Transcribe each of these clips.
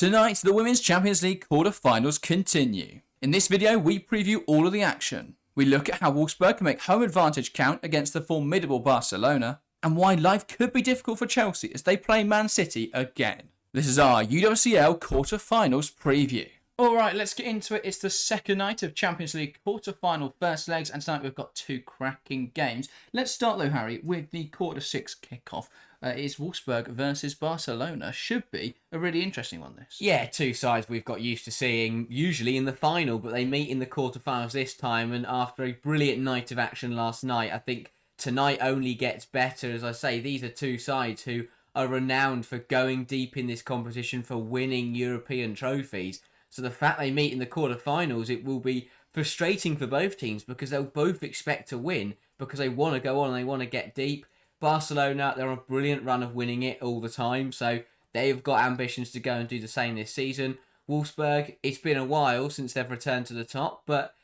Tonight, the Women's Champions League quarter-finals continue. In this video, we preview all of the action. We look at how Wolfsburg can make home advantage count against the formidable Barcelona, and why life could be difficult for Chelsea as they play Man City again. This is our UWCL quarter-finals preview. Alright, let's get into it. It's the second night of Champions League quarter-final first legs, and tonight we've got two cracking games. Let's start though, Harry, with the quarter-6 kickoff. It's Wolfsburg versus Barcelona. Should be a really interesting one, this. Yeah, two sides we've got used to seeing usually in the final, but they meet in the quarterfinals this time, and after a brilliant night of action last night, I think tonight only gets better. As I say, these are two sides who are renowned for going deep in this competition, for winning European trophies. So the fact they meet in the quarterfinals, it will be frustrating for both teams because they'll both expect to win because they want to go on and they want to get deep. Barcelona, they're on a brilliant run of winning it all the time, so they've got ambitions to go and do the same this season. Wolfsburg, it's been a while since they've returned to the top, but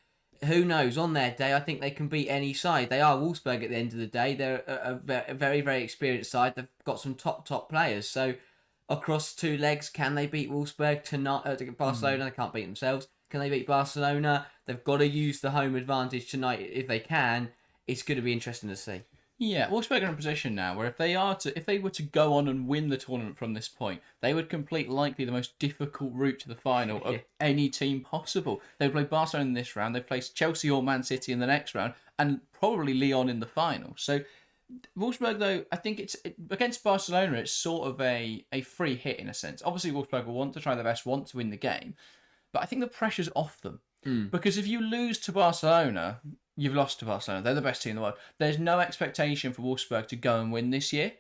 who knows, on their day, I think they can beat any side. They are Wolfsburg at the end of the day. They're a very, very experienced side. They've got some top players, so across two legs, can they beat Wolfsburg tonight? Barcelona, they can't beat themselves. Can they beat Barcelona? They've got to use the home advantage tonight if they can. It's going to be interesting to see. Yeah, Wolfsburg are in a position now where if they were to go on and win the tournament from this point, they would complete likely the most difficult route to the final of any team possible. They would play Barcelona in this round, they play Chelsea or Man City in the next round, and probably Lyon in the final. So Wolfsburg, though, I think against Barcelona, it's sort of a free hit in a sense. Obviously, Wolfsburg will want to try their best, want to win the game, but I think the pressure's off them. Because if you lose to Barcelona, you've lost to Barcelona. They're the best team in the world. There's no expectation for Wolfsburg to go and win this year.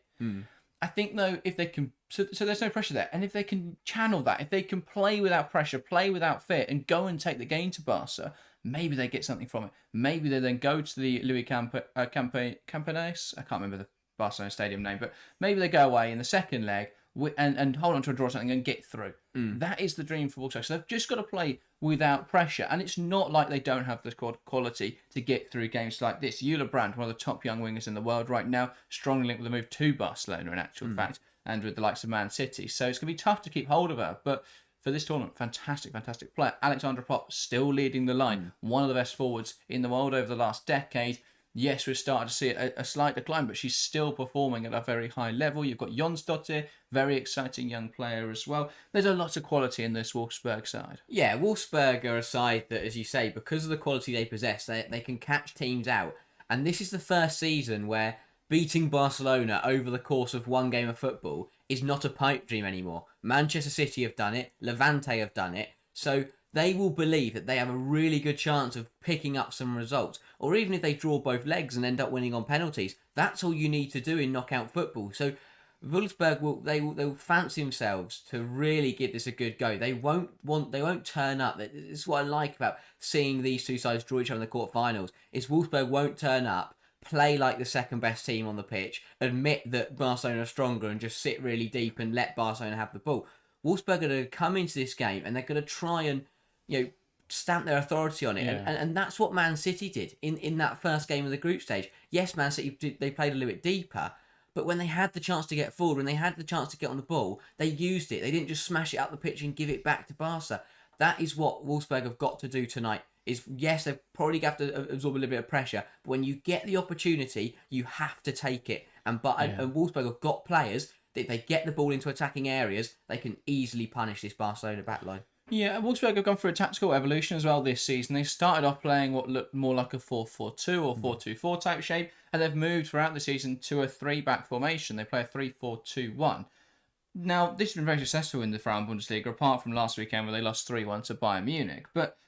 I think, though, if they can... So there's no pressure there. And if they can channel that, if they can play without pressure, play without fear, and go and take the game to Barca, maybe they get something from it. Maybe they then go to the Louis Campanes. I can't remember the Barcelona stadium name, but maybe they go away in the second leg and hold on to a draw or something and get through. That is the dream for Wolfsburg. So they've just got to play without pressure. And it's not like they don't have the squad quality to get through games like this. Brandt, one of the top young wingers in the world right now, strongly linked with a move to Barcelona in actual fact, and with the likes of Man City. So it's going to be tough to keep hold of her. But for this tournament, fantastic player. Alexandra Popp still leading the line. One of the best forwards in the world over the last decade. Yes, we're starting to see a slight decline, but she's still performing at a very high level. You've got Jonsdottir, very exciting young player as well. There's a lot of quality in this Wolfsburg side. Yeah, Wolfsburg are a side that, as you say, because of the quality they possess, they can catch teams out. And this is the first season where beating Barcelona over the course of one game of football is not a pipe dream anymore. Manchester City have done it, Levante have done it, so they will believe that they have a really good chance of picking up some results. Or even if they draw both legs and end up winning on penalties, that's all you need to do in knockout football. So Wolfsburg will fancy themselves to really give this a good go. They won't turn up. This is what I like about seeing these two sides draw each other in the quarterfinals. Is Wolfsburg won't turn up, play like the second best team on the pitch, admit that Barcelona are stronger and just sit really deep and let Barcelona have the ball. Wolfsburg are going to come into this game and they're going to try and stamp their authority on it. Yeah. And that's what Man City did in that first game of the group stage. Yes, Man City, they played a little bit deeper, but when they had the chance to get forward, when they had the chance to get on the ball, they used it. They didn't just smash it up the pitch and give it back to Barca. That is what Wolfsburg have got to do tonight. Yes, they probably have to absorb a little bit of pressure, but when you get the opportunity, you have to take it. And Wolfsburg have got players that if they get the ball into attacking areas, they can easily punish this Barcelona backline. Yeah, Wolfsburg have gone through a tactical evolution as well this season. They started off playing what looked more like a 4-4-2 or 4-2-4 type shape, and they've moved throughout the season to a 3-back formation. They play a 3-4-2-1. Now, this has been very successful in the Frauen Bundesliga, apart from last weekend where they lost 3-1 to Bayern Munich. But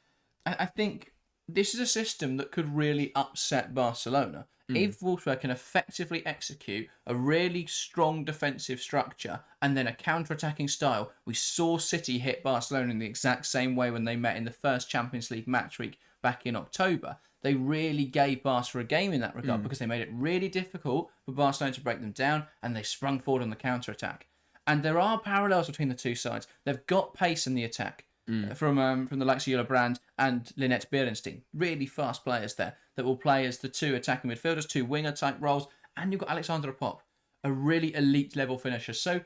I think this is a system that could really upset Barcelona. If Wolfsburg can effectively execute a really strong defensive structure and then a counter-attacking style, we saw City hit Barcelona in the exact same way when they met in the first Champions League match week back in October. They really gave Barca a game in that regard because they made it really difficult for Barcelona to break them down and they sprung forward on the counter-attack. And there are parallels between the two sides. They've got pace in the attack. From the likes of Brandt and Lynette Berenstein. Really fast players there that will play as the two attacking midfielders, two winger type roles. And you've got Alexandra Popp, a really elite level finisher. So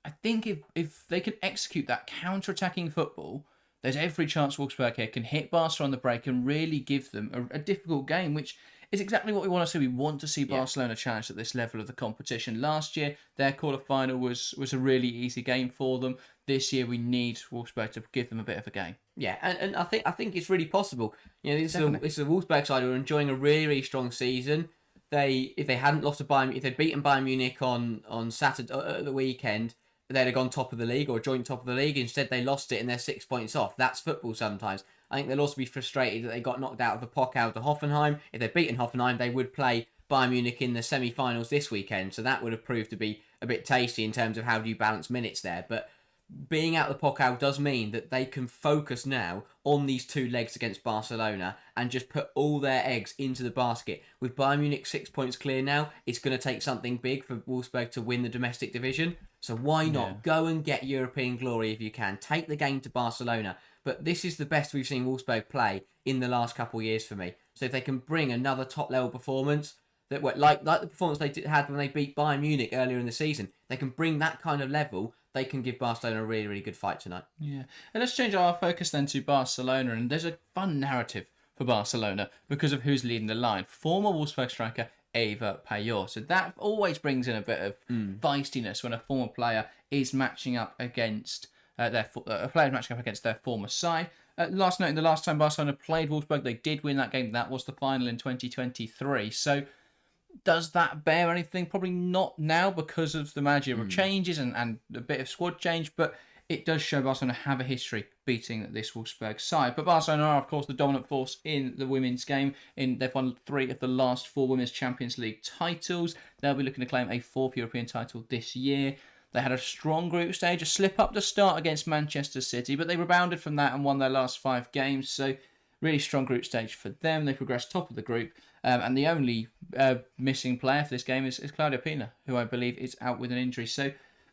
I think if they can execute that counter-attacking football, there's every chance Wolfsburg here can hit Barca on the break and really give them a difficult game, which is exactly what we want to see. We want to see Barcelona challenged at this level of the competition. Last year, their quarter-final was a really easy game for them. This year, we need Wolfsburg to give them a bit of a game. Yeah, and I think it's really possible. This is a Wolfsburg side who are enjoying a really, really strong season. If they hadn't lost to Bayern, if they'd beaten Bayern Munich on Saturday at the weekend, they'd have gone top of the league or joint top of the league. Instead, they lost it and they're 6 points off. That's football sometimes. I think they'll also be frustrated that they got knocked out of the Pokal to Hoffenheim. If they'd beaten Hoffenheim, they would play Bayern Munich in the semi-finals this weekend. So that would have proved to be a bit tasty in terms of how do you balance minutes there. But being out of the Pokal does mean that they can focus now on these 2 legs against Barcelona and just put all their eggs into the basket. With Bayern Munich 6 points clear now, it's going to take something big for Wolfsburg to win the domestic division. So why not go and get European glory if you can? Take the game to Barcelona. But this is the best we've seen Wolfsburg play in the last couple of years for me. So if they can bring another top-level performance, that like the performance they had when they beat Bayern Munich earlier in the season, they can bring that kind of level, they can give Barcelona a really, really good fight tonight. Yeah. And let's change our focus then to Barcelona. And there's a fun narrative for Barcelona because of who's leading the line. Former Wolfsburg striker Eva Payot. So that always brings in a bit of feistiness when a former player is matching up against a player matching up against their former side. Last note, in the last time Barcelona played Wolfsburg, they did win that game. That was the final in 2023. So does that bear anything? Probably not now because of the managerial changes and a bit of squad change, but it does show Barcelona have a history beating this Wolfsburg side. But Barcelona are, of course, the dominant force in the women's game. They've won 3 of the last 4 Women's Champions League titles. They'll be looking to claim a 4th European title this year. They had a strong group stage, a slip-up to start against Manchester City, but they rebounded from that and won their last 5 games. So really strong group stage for them. They progressed top of the group. And the only missing player for this game is Claudia Pina, who I believe is out with an injury. So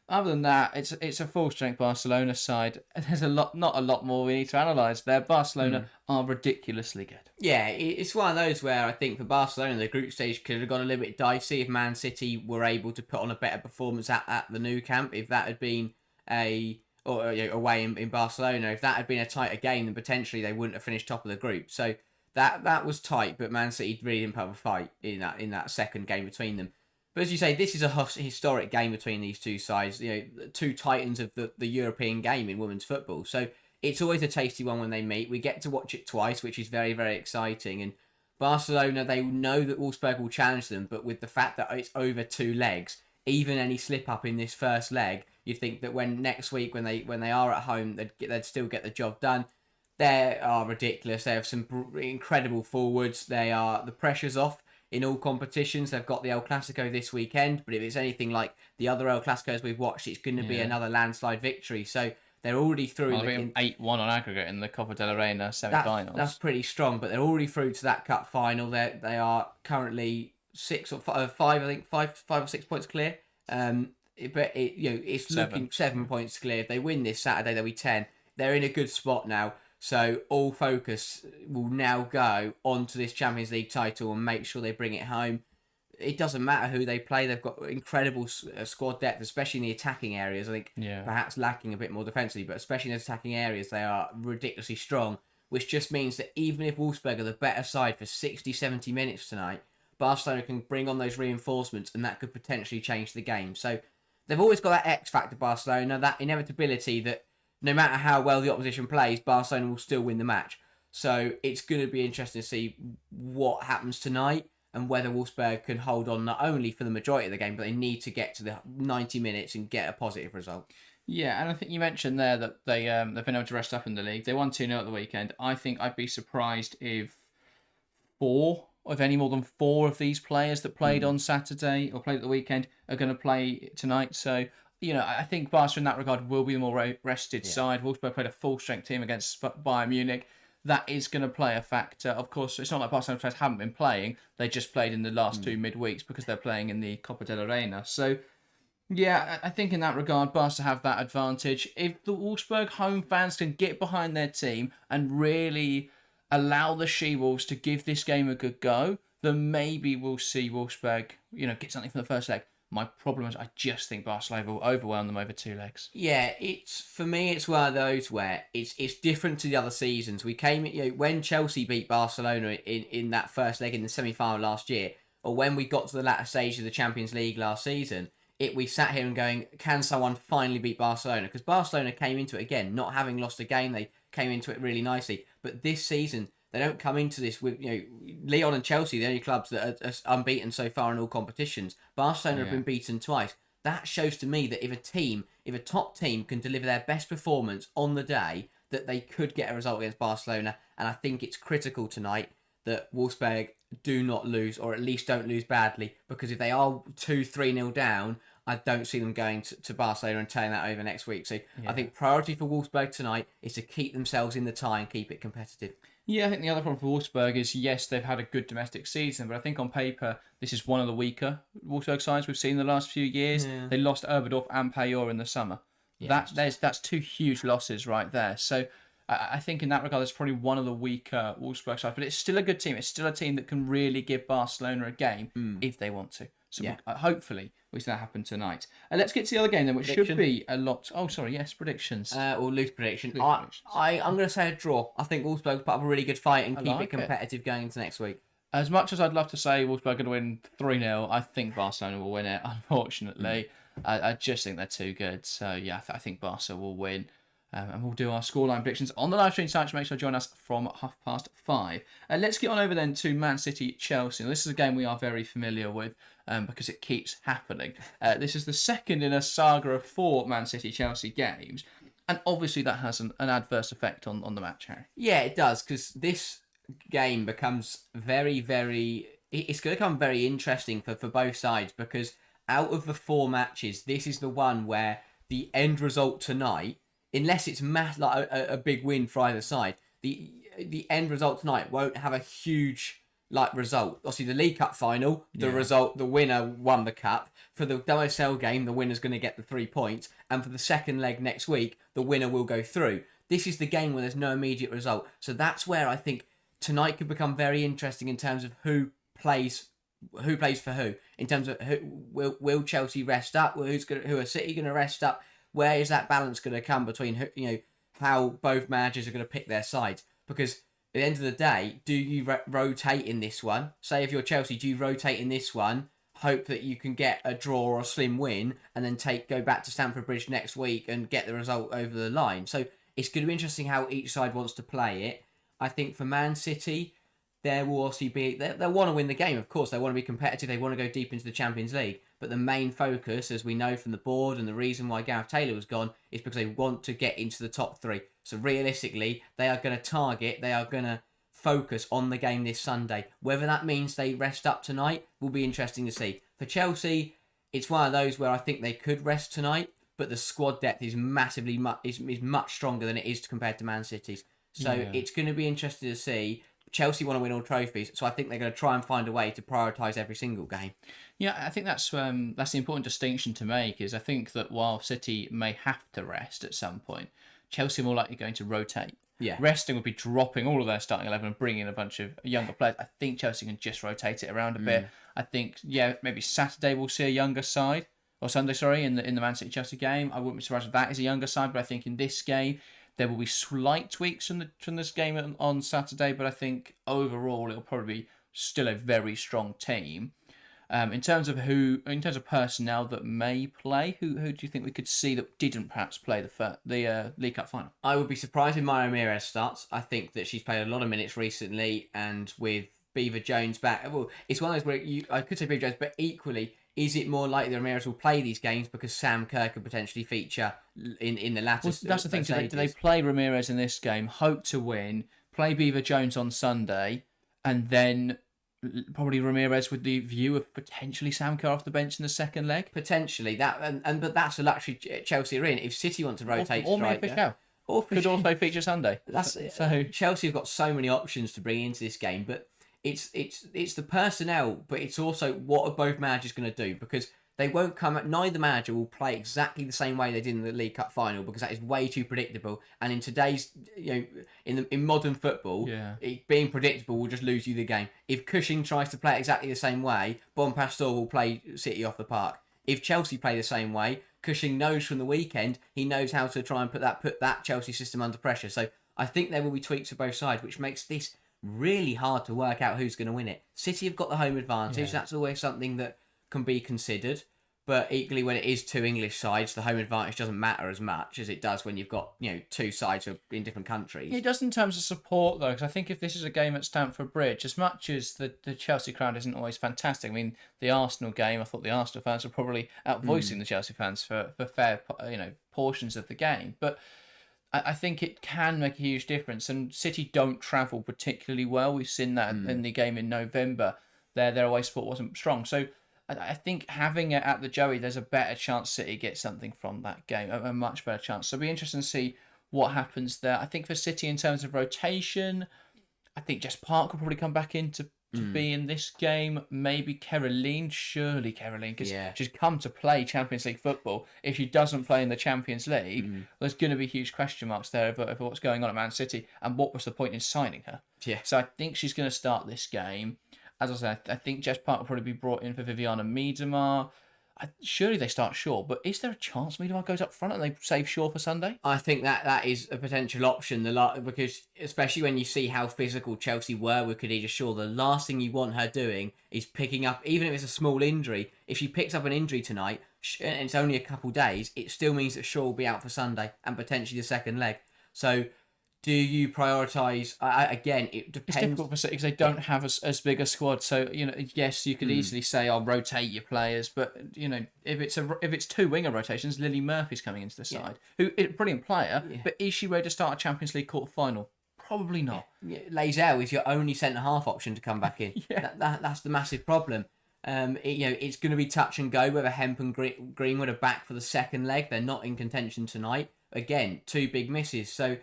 other than that, it's a full-strength Barcelona side. There's not a lot more we need to analyse there. Barcelona are ridiculously good. Yeah, it's one of those where I think for Barcelona, the group stage could have gone a little bit dicey if Man City were able to put on a better performance at the Nou Camp. If that had been away in Barcelona, if that had been a tighter game, then potentially they wouldn't have finished top of the group. So that was tight, but Man City really didn't put up a fight in that second game between them. But as you say, this is a historic game between these two sides. 2 titans of the European game in women's football. So it's always a tasty one when they meet. We get to watch it twice, which is very, very exciting. And Barcelona, they know that Wolfsburg will challenge them, but with the fact that it's over 2 legs, even any slip up in this first leg, you think that when next week when they are at home, they'd still get the job done. They are ridiculous. They have some incredible forwards. The pressure's off in all competitions. They've got the El Clasico this weekend, but if it's anything like the other El Clasicos we've watched, it's going to be another landslide victory. So they're already through. 8-1 on aggregate in the Copa del Reina semi-finals. That's pretty strong, but they're already through to that cup final. They are currently 5 or 6 points clear. It's 7. looking 7 points clear. If they win this Saturday, they'll be 10. They're in a good spot now. So all focus will now go onto this Champions League title and make sure they bring it home. It doesn't matter who they play. They've got incredible squad depth, especially in the attacking areas. I think perhaps lacking a bit more defensively, but especially in those attacking areas, they are ridiculously strong, which just means that even if Wolfsburg are the better side for 60, 70 minutes tonight, Barcelona can bring on those reinforcements and that could potentially change the game. So they've always got that X factor, Barcelona, that inevitability that no matter how well the opposition plays, Barcelona will still win the match. So it's going to be interesting to see what happens tonight and whether Wolfsburg can hold on not only for the majority of the game, but they need to get to the 90 minutes and get a positive result. Yeah, and I think you mentioned there that they've been able to rest up in the league. They won 2-0 at the weekend. I think I'd be surprised if any more than 4 of these players that played on Saturday or played at the weekend are going to play tonight. So I think Barca in that regard will be the more rested side. Wolfsburg played a full-strength team against Bayern Munich. That is going to play a factor. Of course, it's not like Barcelona players haven't been playing. They just played in the last 2 midweeks because they're playing in the Copa del Reina. So, yeah, I think in that regard, Barca have that advantage. If the Wolfsburg home fans can get behind their team and really allow the She-Wolves to give this game a good go, then maybe we'll see Wolfsburg, get something from the first leg. My problem is I just think Barcelona will overwhelm them over 2 legs. Yeah, for me, it's one of those where it's different to the other seasons. We came, when Chelsea beat Barcelona in that first leg in the semi-final last year, or when we got to the latter stage of the Champions League last season, we sat here and going, can someone finally beat Barcelona? Because Barcelona came into it again, not having lost a game. They came into it really nicely. But this season, they don't come into this with, Lyon and Chelsea, the only clubs that are unbeaten so far in all competitions. Barcelona have been beaten twice. That shows to me that if a top team can deliver their best performance on the day, that they could get a result against Barcelona. And I think it's critical tonight that Wolfsburg do not lose, or at least don't lose badly, because if they are 2-3-0 down, I don't see them going to Barcelona and turning that over next week. So I think priority for Wolfsburg tonight is to keep themselves in the tie and keep it competitive. Yeah, I think the other problem for Wolfsburg is, yes, they've had a good domestic season, but I think on paper, this is one of the weaker Wolfsburg sides we've seen in the last few years. Yeah. They lost Oberdorf and Payor in the summer. Yeah, that's 2 huge losses right there. So I think in that regard, it's probably one of the weaker Wolfsburg sides, but it's still a good team. It's still a team that can really give Barcelona a game if they want to. So hopefully we see that happen tonight. Let's get to the other game then, which should be a lot. Oh, sorry, yes, predictions. Or loose prediction. I'm going to say a draw. I think Wolfsburg put up a really good fight and keep it competitive going into next week. As much as I'd love to say Wolfsburg are going to win 3-0, I think Barcelona will win it, unfortunately. I just think they're too good. So, yeah, I think Barca will win. And we'll do our scoreline predictions on the live stream site. So make sure to join us from 5:30. Let's get on over then to Man City Chelsea. Now, this is a game we are very familiar with because it keeps happening. This is the second in a saga of 4 Man City Chelsea games. And obviously that has an adverse effect on the match, Harry. Yeah, it does, because this game becomes very, very... It's going to become very interesting for both sides, because out of the 4 matches, this is the one where the end result tonight, unless it's like a big win for either side, the end result tonight won't have a huge result. Obviously, the League Cup final, the winner won the cup. For the UWCL game, the winner's going to get the 3 points, and for the second leg next week, the winner will go through. This is the game where there's no immediate result, so that's where I think tonight could become very interesting in terms of who plays for who. In terms of will Chelsea rest up? Who are City going to rest up? Where is that balance going to come between how both managers are going to pick their sides? Because at the end of the day, do you rotate in this one? Say if you're Chelsea, do you rotate in this one, hope that you can get a draw or a slim win, and then go back to Stamford Bridge next week and get the result over the line? So it's going to be interesting how each side wants to play it. I think for Man City, there will also be... They'll want to win the game, of course. They want to be competitive. They want to go deep into the Champions League. But the main focus, as we know from the board, and the reason why Gareth Taylor was gone, is because they want to get into the top 3. So realistically, they are going to focus on the game this Sunday. Whether that means they rest up tonight will be interesting to see. For Chelsea, it's one of those where I think they could rest tonight, but the squad depth is massively is much stronger than it is compared to Man City's. So it's going to be interesting to see. Chelsea want to win all trophies, so I think they're going to try and find a way to prioritise every single game. Yeah, I think that's the important distinction to make, is I think that while City may have to rest at some point, Chelsea are more likely going to rotate. Yeah. Resting would be dropping all of their starting 11 and bringing in a bunch of younger players. I think Chelsea can just rotate it around a bit. I think, maybe Saturday we'll see a younger side, or Sunday, in the Man City Chelsea game. I wouldn't be surprised if that is a younger side, but I think in this game, there will be slight tweaks from this game on Saturday, but I think overall it'll probably be still a very strong team. In terms of personnel that may play, who do you think we could see that didn't perhaps play the League Cup final? I would be surprised if Maya Ramirez starts. I think that she's played a lot of minutes recently, and with Beaver Jones back, well, it's one of those where I could say Beaver Jones, but equally, is it more likely that Ramirez will play these games because Sam Kerr could potentially feature in the latter? Well, that's the thing. Do they play Ramirez in this game, hope to win, play Beaver Jones on Sunday, and then probably Ramirez with the view of potentially Sam Kerr off the bench in the second leg? Potentially. But that's a luxury Chelsea are in. If City want to rotate or Mia Fischel. Could also feature Sunday. So Chelsea have got so many options to bring into this game, but it's the personnel, but it's also what are both managers going to do, because they won't come. Neither manager will play exactly the same way they did in the League Cup final, because that is way too predictable. And in today's, in modern football, being predictable will just lose you the game. If Cushing tries to play it exactly the same way, Bon Pastor will play City off the park. If Chelsea play the same way, Cushing knows from the weekend, he knows how to try and put that Chelsea system under pressure. So I think there will be tweaks for both sides, which makes this really hard to work out who's going to win it. City have got the home advantage. Yeah. That's always something that can be considered. But equally, when it is two English sides, the home advantage doesn't matter as much as it does when you've got, two sides in different countries. It does in terms of support, though, because I think if this is a game at Stamford Bridge, as much as the Chelsea crowd isn't always fantastic, I mean, the Arsenal game, I thought the Arsenal fans were probably outvoicing the Chelsea fans for fair, portions of the game. But I think it can make a huge difference. And City don't travel particularly well. We've seen that in the game in November. Their away support wasn't strong. So I think having it at the Joey, there's a better chance City get something from that game, a much better chance. So it'll be interesting to see what happens there. I think for City in terms of rotation, I think Jess Park will probably come back in to be in this game. Maybe surely Caroline, because she's come to play Champions League football. If she doesn't play in the Champions League, there's going to be huge question marks there over what's going on at Man City and what was the point in signing her. Yeah. So I think she's going to start this game. As I said, I think Jess Park will probably be brought in for Viviana Miedema. Surely they start Shaw, but is there a chance Miedema goes up front and they save Shaw for Sunday? I think that is a potential option. Because especially when you see how physical Chelsea were with Khadija Shaw, the last thing you want her doing is picking up, even if it's a small injury. If she picks up an injury tonight and it's only a couple days, it still means that Shaw will be out for Sunday and potentially the second leg. So do you prioritise? Again, it depends. It's difficult for City because they don't have as big a squad. So yes, you could easily say, "I'll rotate your players," but if it's two winger rotations, Lily Murphy's coming into the side, who is a brilliant player, but is she ready to start a Champions League quarter final? Probably not. Lazel is your only centre half option to come back in. That's the massive problem. It's going to be touch and go whether Hemp and Greenwood are back for the second leg. They're not in contention tonight. Again, two big misses. So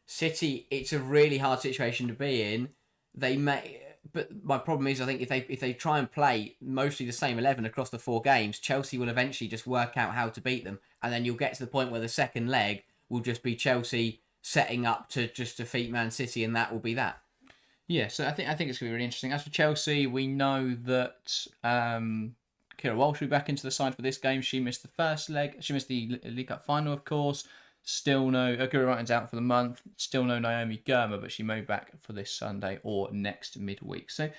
City, it's a really hard situation to be in. But my problem is, I think if they try and play mostly the same 11 across the 4 games, Chelsea will eventually just work out how to beat them, and then you'll get to the point where the second leg will just be Chelsea setting up to just defeat Man City, and that will be that. Yeah, so I think it's going to be really interesting. As for Chelsea, we know that Kira Walsh will be back into the side for this game. She missed the first leg. She missed the League Cup final, of course. Still no, Guru Wrighton's out for the month. Still no Naomi Girma, but she may be back for this Sunday or next midweek. So,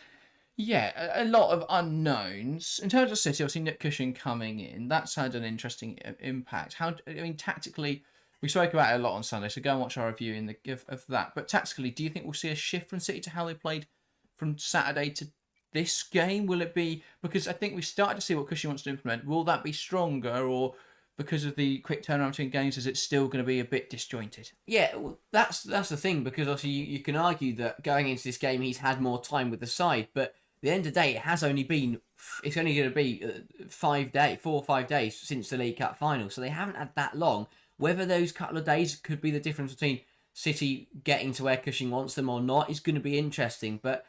yeah, a lot of unknowns. In terms of City, obviously Nick Cushing coming in, that's had an interesting impact. Tactically, we spoke about it a lot on Sunday, so go and watch our review of that. But tactically, do you think we'll see a shift from City to how they played from Saturday to this game? Will it be, because I think we started to see what Cushing wants to implement, will that be stronger, or because of the quick turnaround between games, is it still going to be a bit disjointed? Yeah, well, that's the thing, because obviously you can argue that going into this game he's had more time with the side, but at the end of the day it's only going to be 4 or 5 days since the League Cup final, so they haven't had that long. Whether those couple of days could be the difference between City getting to where Cushing wants them or not is going to be interesting, but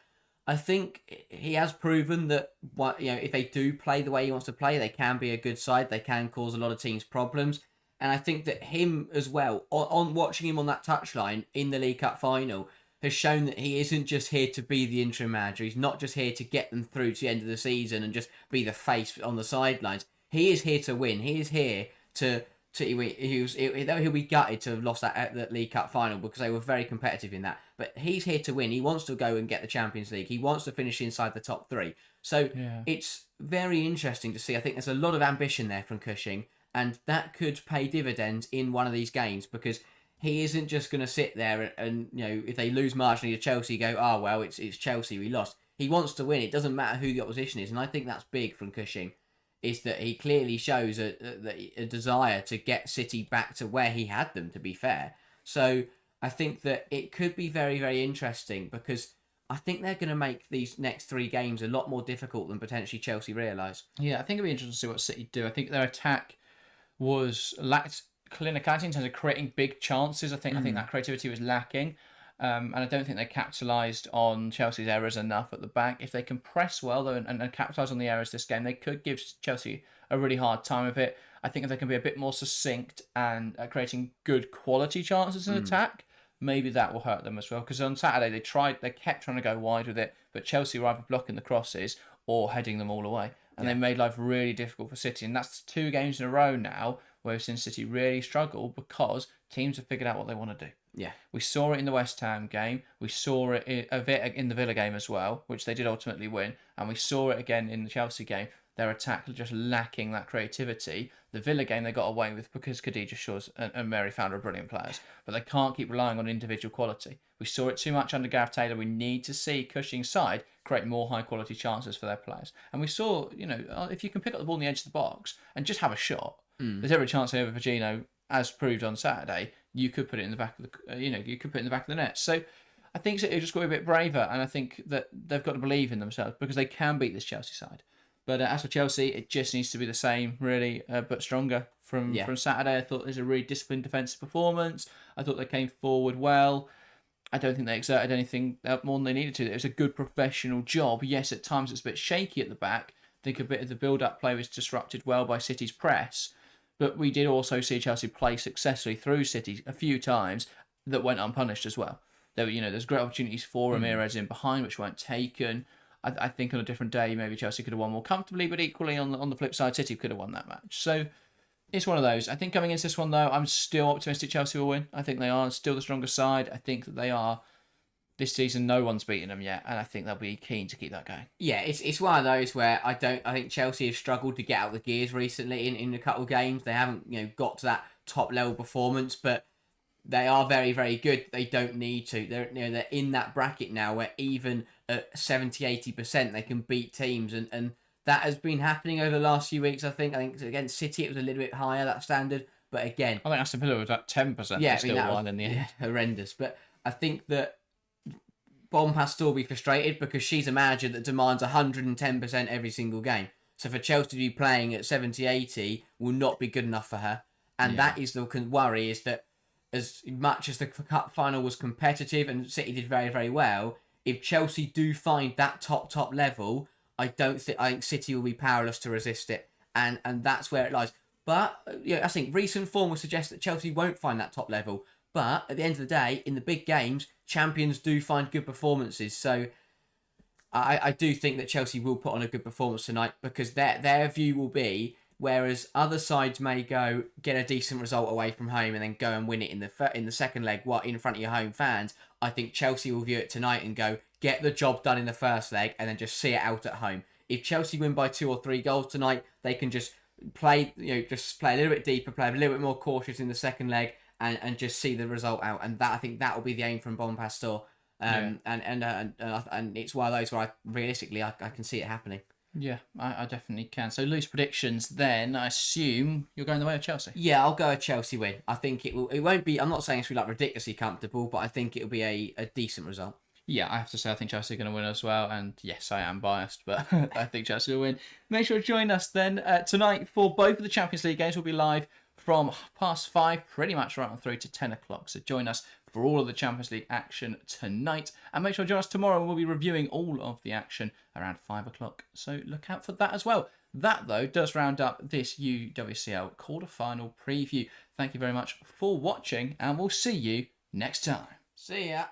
I think he has proven that if they do play the way he wants to play, they can be a good side. They can cause a lot of teams problems. And I think that him as well, on watching him on that touchline in the League Cup final, has shown that he isn't just here to be the interim manager. He's not just here to get them through to the end of the season and just be the face on the sidelines. He is here to win. He is here to he'll be gutted to have lost that League Cup final because they were very competitive in that. But he's here to win. He wants to go and get the Champions League. He wants to finish inside the top 3. So It's very interesting to see. I think there's a lot of ambition there from Cushing, and that could pay dividends in one of these games, because he isn't just going to sit there and if they lose marginally to Chelsea, go, oh well, it's Chelsea, we lost. He wants to win. It doesn't matter who the opposition is, and I think that's big from Cushing. Is that he clearly shows a desire to get City back to where he had them, to be fair. So I think that it could be very, very interesting, because I think they're going to make these next 3 games a lot more difficult than potentially Chelsea realise. Yeah, I think it'll be interesting to see what City do. I think their attack lacked clinicality in terms of creating big chances. I think that creativity was lacking. And I don't think they capitalised on Chelsea's errors enough at the back. If they can press well, though, and capitalise on the errors this game, they could give Chelsea a really hard time of it. I think if they can be a bit more succinct and creating good quality chances in attack, maybe that will hurt them as well. Because on Saturday they kept trying to go wide with it, but Chelsea were either blocking the crosses or heading them all away. and they made life really difficult for City. And that's 2 games in a row now where we've seen City really struggle because teams have figured out what they want to do. Yeah. We saw it in the West Ham game. We saw it a bit in the Villa game as well, which they did ultimately win. And we saw it again in the Chelsea game. Their attack just lacking that creativity. The Villa game they got away with because Khadija Shaw's and Mary Fowler are brilliant players. But they can't keep relying on individual quality. We saw it too much under Gareth Taylor. We need to see Cushing's side create more high-quality chances for their players. And we saw, if you can pick up the ball in the edge of the box and just have a shot, there's every chance over Virginia, as proved on Saturday, you could put it in the back of the net. So I think City just got to be a bit braver, and I think that they've got to believe in themselves because they can beat this Chelsea side. But as for Chelsea, it just needs to be the same, really, but stronger from Saturday. I thought it was a really disciplined defensive performance. I thought they came forward well. I don't think they exerted anything more than they needed to. It was a good professional job. Yes, at times it's a bit shaky at the back. I think a bit of the build-up play was disrupted well by City's press. But we did also see Chelsea play successfully through City a few times that went unpunished as well. There's great opportunities for Ramirez in behind, which weren't taken. I think on a different day, maybe Chelsea could have won more comfortably, but equally on the flip side, City could have won that match. So it's one of those. I think coming into this one, though, I'm still optimistic Chelsea will win. I think they are still the stronger side. I think that they are. This season, no one's beaten them yet, and I think they'll be keen to keep that going. Yeah, it's one of those where I think Chelsea have struggled to get out the gears recently in a couple of games. They haven't got to that top level performance, but they are very, very good. They don't need to. They're in that bracket now where even at 70-80% they can beat teams, and that has been happening over the last few weeks. I think against City it was a little bit higher, that standard, but again, I think Aston Villa was at 10%. Yeah, still won in the end. Horrendous. But I think that Bomb has to still be frustrated because she's a manager that demands 110% every single game. So for Chelsea to be playing at 70-80 will not be good enough for her. And that is the worry, is that as much as the cup final was competitive and City did very, very well, if Chelsea do find that top level, I think City will be powerless to resist it. And that's where it lies. But I think recent form will suggest that Chelsea won't find that top level. But at the end of the day, in the big games, champions do find good performances. So I do think that Chelsea will put on a good performance tonight because their view will be, whereas other sides may go get a decent result away from home and then go and win it in the second leg in front of your home fans, I think Chelsea will view it tonight and go get the job done in the first leg and then just see it out at home. If Chelsea win by 2 or 3 goals tonight, they can just play a little bit deeper, play a little bit more cautious in the second leg, and just see the result out. And that, I think that will be the aim from Bon Pastor. And it's one of those where I can see it happening. Yeah, I definitely can. So loose predictions then. I assume you're going the way of Chelsea. Yeah, I'll go a Chelsea win. I think it won't be, I'm not saying it's ridiculously comfortable, but I think it'll be a decent result. Yeah, I have to say I think Chelsea are going to win as well. And yes, I am biased, but I think Chelsea will win. Make sure to join us then tonight for both of the Champions League games. We'll be live from 5:30, pretty much right on through to 10 o'clock. So join us for all of the Champions League action tonight. And make sure to join us tomorrow. We'll be reviewing all of the action around 5 o'clock. So look out for that as well. That, though, does round up this UWCL quarterfinal preview. Thank you very much for watching, and we'll see you next time. See ya.